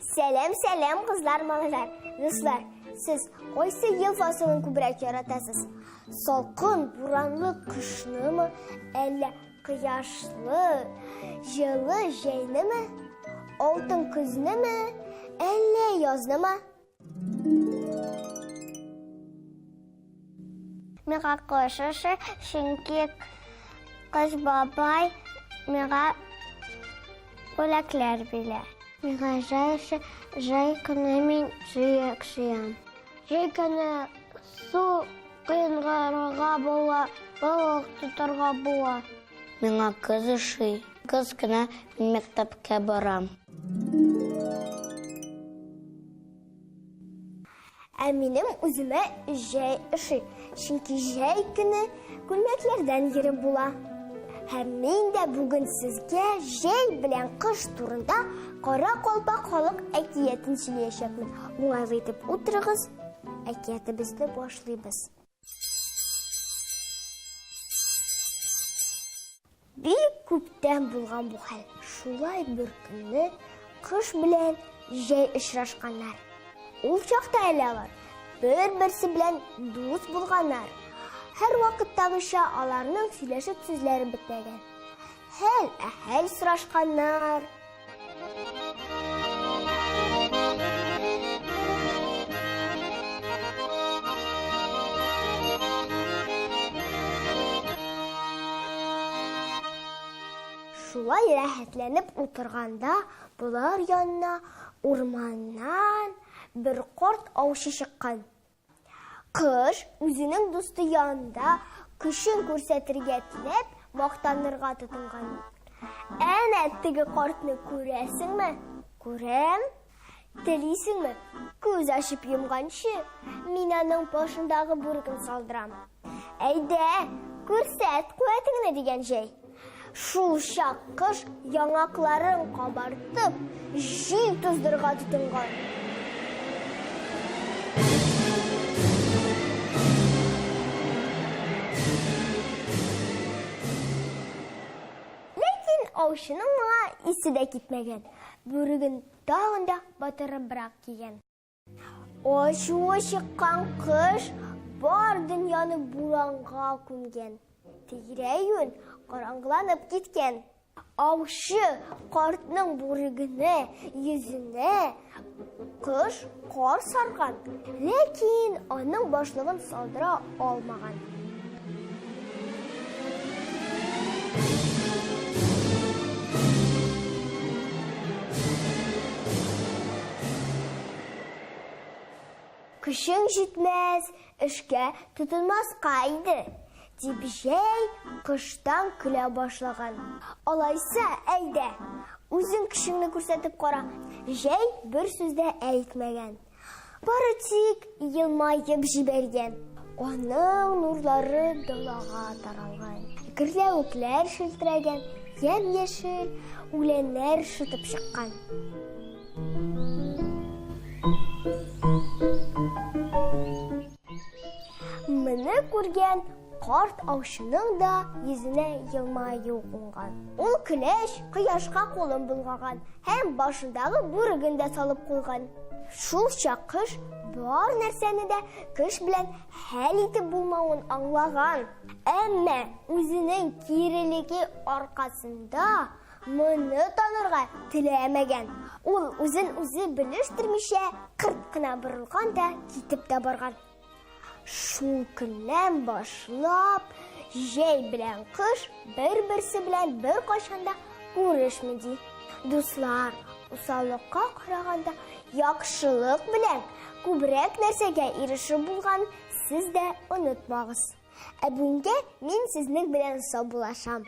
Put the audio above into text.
Сәлем, кызлар, малайлар. Дуслар, сіз қойсы ел фасылын күбірәк яратасыз? Салқын, буранлы кышны мы, әлі қияшлы, жылы жайны мы, алтын күзні мы, әлі язны мы? Меға қошышы, шынки қыз бабай, меға бүләклер біле. Меға жайшы, жай күні мен жүйек жиям. Жай күні су қиынғарға бола, балық тұтарға бола. Меға қыз ұши, қыз күні мектепке барам. Әминем үзіме жай ұши, шынки жай күні күлмәклерден ері бола. Һәм мен дә бүген сезгә җәй белән кыш турында Кара Калпак халык әкиятен сөйләячәкмен. Уңайлы итеп утырыгыз, әкиятебезне башлыйбыз. Бик күптән булган бу хәл. Шулай бер көнне кыш белән җәй очрашканнар. Ул чакта алар бер-берсе белән дус булганнар. Һәр вакыттагыча аларның сөйләшеп сүзләре бетмәгән. Хәл сорашканнар. Шулай рәхәтләнеп утырганда, булар янына урманнан бер карт аучы чыккан. Кыш үзенең дусты янында көчен күрсәтергә теләп мактанырга тотынган. Әнә теге картны күрәсеңме? Күрәм. Телисеңме? Күз ачып йомганчы, мин аның башындагы бүреген салдырам. Әйдә, күрсәт куәтеңне дигән җәй. Шул чак кыш яңакларын кабартып, җил туздырга тотынган. Аучының моңа исе дә китмәгән. Бүреген тагын да батырыбрак кигән. Ачуы чыккан кыш бар дөньяны буранга күмгән. Тирә-юнь караңгыланып киткән. Аучы картның бүрегенә, йөзенә кыш кар сарган, ләкин аның башлыгын салдыра алмаган. Кышың җитмәс, эшкә тотынмаска иде, дип җәй кыштан көлә башлаган. Алайса, әйдә, үзең кешеңне күрсәтеп кара. Җәй бер сүз дә әйтмәгән. Бары тик елмаеп җибәргән. Аның нурлары далага таралган. Гөрләвекләр шелтергән, ямь-яшел үләннәр шытып чыккан. Моны күргән карт аучының да йөзенә елмаю кунган. Ул көләч кояшка кулын булгаган һәм башындагы бүреген дә салып куйган. Шул чак кыш бар нәрсәне дә кыш белән хәл итеп булмавын аңлаган. Әмма үзенең кирелеге аркасында моны танырга теләмәгән. Ул үзен үзе белештермичә кырт кына борылган да китеп тә барган. Шул көннән башлап җәй белән кыш бер-берсе белән бер кайчанда күрешмәди. Дуслар, усаллыкка караганда яхшылык белән күбрәк нәрсәгә ирешеп булган сез дә онытмагыз. Ә бүгенгә мин сезнең белән саубуллашам.